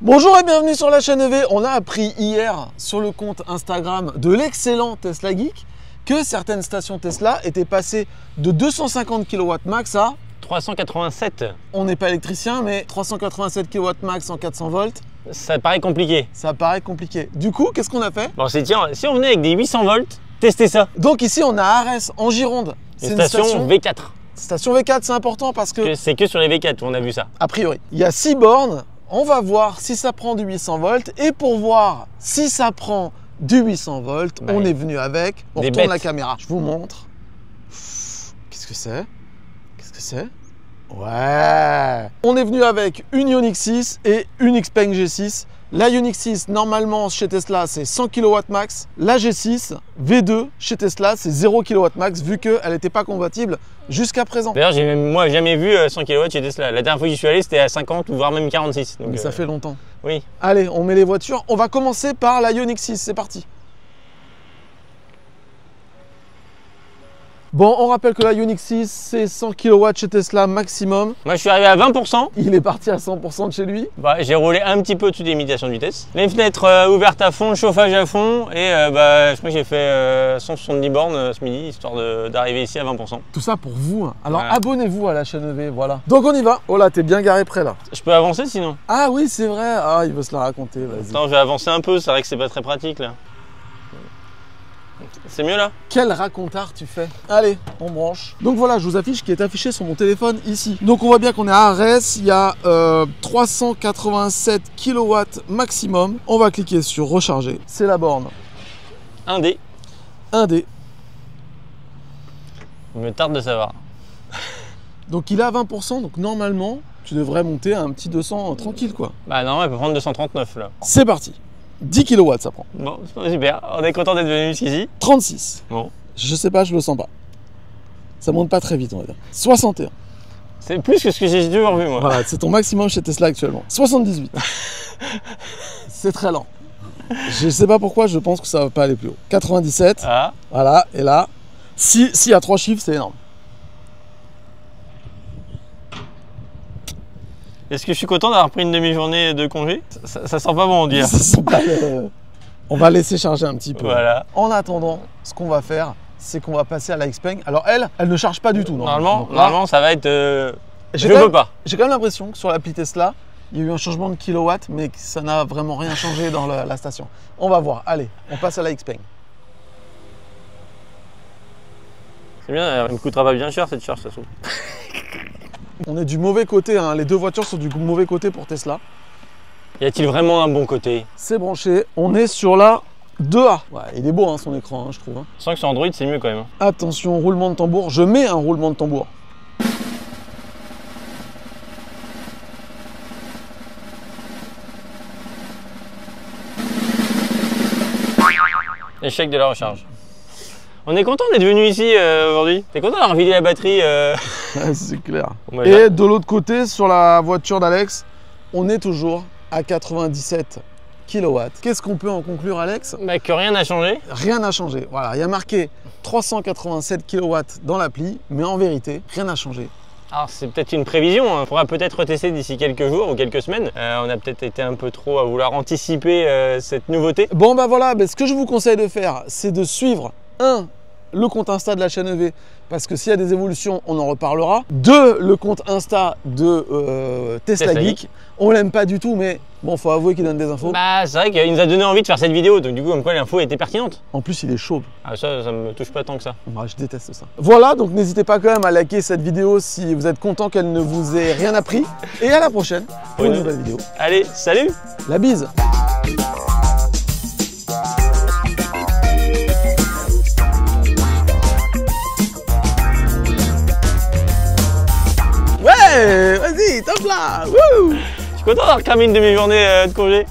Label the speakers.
Speaker 1: Bonjour et bienvenue sur la chaîne EV. On a appris hier sur le compte Instagram de l'excellent Tesla Geek que certaines stations Tesla étaient passées de 250 kW max à
Speaker 2: 387.
Speaker 1: On n'est pas électricien, mais 387 kW max en 400 volts.
Speaker 2: Ça paraît compliqué.
Speaker 1: Ça paraît compliqué. Du coup, qu'est-ce qu'on a fait?
Speaker 2: Bon, c'est tiens, si on venait avec des 800 volts, testez ça.
Speaker 1: Donc ici, on a Arès en Gironde.
Speaker 2: C'est une station V4.
Speaker 1: Station V4, c'est important parce que
Speaker 2: C'est que sur les V4 où on a vu ça.
Speaker 1: a priori, il y a 6 bornes. On va voir si ça prend du 800 volts. Et pour voir si ça prend du 800 volts, on est venu avec. On
Speaker 2: des
Speaker 1: retourne
Speaker 2: bêtes.
Speaker 1: la caméra. Je vous montre. Qu'est-ce que c'est? Qu'est-ce que c'est? Ouais. On est venu avec une Ioniq 6 et une Xpeng G6. La Ioniq 6, normalement, chez Tesla, c'est 100 kW max. La G6 V2, chez Tesla, c'est 0 kW max, vu qu'elle n'était pas compatible jusqu'à présent.
Speaker 2: D'ailleurs, j'ai moi jamais vu 100 kW chez Tesla. La dernière fois que j'y suis allé, c'était à 50 ou voire même 46. Donc,
Speaker 1: Mais ça fait longtemps.
Speaker 2: Oui.
Speaker 1: Allez, on met les voitures. On va commencer par la Ioniq 6. C'est parti. Bon, on rappelle que la Ioniq 6, c'est 100 kW chez Tesla maximum.
Speaker 2: Moi, je suis arrivé à 20%.
Speaker 1: Il est parti à 100% de chez lui.
Speaker 2: Bah, j'ai roulé un petit peu au-dessus des limitations de vitesse. Les fenêtres ouvertes à fond, le chauffage à fond. Et je crois que j'ai fait 170 bornes ce midi, histoire d'arriver ici à 20%.
Speaker 1: Tout ça pour vous. Hein. Alors
Speaker 2: Voilà.
Speaker 1: abonnez-vous à la chaîne EV, voilà. Donc on y va. Oh là, t'es bien garé près là.
Speaker 2: Je peux avancer sinon?
Speaker 1: Ah oui, c'est vrai. Ah, il veut se la raconter, vas-y.
Speaker 2: Attends, je vais avancer un peu, c'est vrai que c'est pas très pratique là. C'est mieux là?
Speaker 1: Quel racontard tu fais. Allez, on branche. Donc voilà, je vous affiche ce qui est affiché sur mon téléphone ici. Donc on voit bien qu'on est à Arès, il y a 387 kW maximum. On va cliquer sur recharger. C'est la borne
Speaker 2: 1D.
Speaker 1: 1D.
Speaker 2: Il me tarde de savoir.
Speaker 1: Donc il est à 20%, donc normalement, tu devrais monter à un petit 200 tranquille quoi.
Speaker 2: Bah non, elle peut prendre 239 là.
Speaker 1: C'est parti. 10 kW ça prend.
Speaker 2: Bon, super, on est content d'être venu jusqu'ici.
Speaker 1: 36.
Speaker 2: Bon,
Speaker 1: Je sais pas, je le sens pas. Ça monte pas très vite, on va dire. 61.
Speaker 2: c'est plus que ce que j'ai toujours vu moi.
Speaker 1: Voilà, c'est ton maximum chez Tesla actuellement. 78. C'est très lent. Je sais pas pourquoi, je pense que ça va pas aller plus haut. 97.
Speaker 2: Ah,
Speaker 1: Voilà, et là, s'il y a 3 chiffres, c'est énorme.
Speaker 2: est-ce que je suis content d'avoir pris une demi-journée de congé? Ça sent pas bon, on dirait.
Speaker 1: Ça sent pas le- On va laisser charger un petit peu.
Speaker 2: Voilà.
Speaker 1: En attendant, ce qu'on va faire, c'est qu'on va passer à la Xpeng. Alors elle ne charge pas du tout.
Speaker 2: Normalement,
Speaker 1: Donc là,
Speaker 2: ça va être.
Speaker 1: j'ai
Speaker 2: Je
Speaker 1: quand
Speaker 2: veux
Speaker 1: même-
Speaker 2: pas.
Speaker 1: J'ai quand même l'impression que sur l'appli Tesla, il y a eu un changement de kilowatts, mais que ça n'a vraiment rien changé dans la station. On va voir. Allez, on passe à la Xpeng.
Speaker 2: C'est bien, elle me coûtera pas bien cher cette charge, ça se trouve.
Speaker 1: On est du mauvais côté, hein. Les deux voitures sont du mauvais côté pour Tesla.
Speaker 2: Y a-t-il vraiment un bon côté?
Speaker 1: C'est branché. On est sur la 2A. Ouais, il est beau hein, son écran, hein, je trouve. Hein.
Speaker 2: Je sens que sur Android c'est mieux quand même.
Speaker 1: Attention, roulement de tambour. Je mets un roulement de tambour.
Speaker 2: Échec de la recharge. On est content d'être venu ici aujourd'hui. T'es content d'avoir vidé la batterie
Speaker 1: Ouais, c'est clair.
Speaker 2: Bon, bah,
Speaker 1: Et de l'autre côté, sur la voiture d'Alex, on est toujours à 97 kW. Qu'est-ce qu'on peut en conclure, Alex?
Speaker 2: Bah, que rien n'a changé.
Speaker 1: Rien n'a changé. Voilà, il y a marqué 387 kW dans l'appli, mais en vérité, rien n'a changé.
Speaker 2: Alors c'est peut-être une prévision, on pourra peut-être retester d'ici quelques jours ou quelques semaines. On a peut-être été un peu trop à vouloir anticiper cette nouveauté.
Speaker 1: Bon bah voilà, ce que je vous conseille de faire, c'est de suivre le compte Insta de la chaîne EV, parce que s'il y a des évolutions, on en reparlera. 2, le compte Insta de Tesla Geek. On l'aime pas du tout, mais bon, faut avouer qu'il donne des infos.
Speaker 2: Bah c'est vrai qu'il nous a donné envie de faire cette vidéo, donc du coup comme quoi l'info était pertinente.
Speaker 1: En plus, il est chauve.
Speaker 2: Ah ça me touche pas tant que ça.
Speaker 1: Moi, je déteste ça. Voilà, donc n'hésitez pas quand même à liker cette vidéo si vous êtes content qu'elle ne vous ait rien appris. Et à la prochaine pour une nouvelle vidéo.
Speaker 2: Allez, salut!
Speaker 1: La bise! Ouais, vas-y, top là! Wouh!
Speaker 2: Je suis content d'avoir cramé une demi-journée de congé.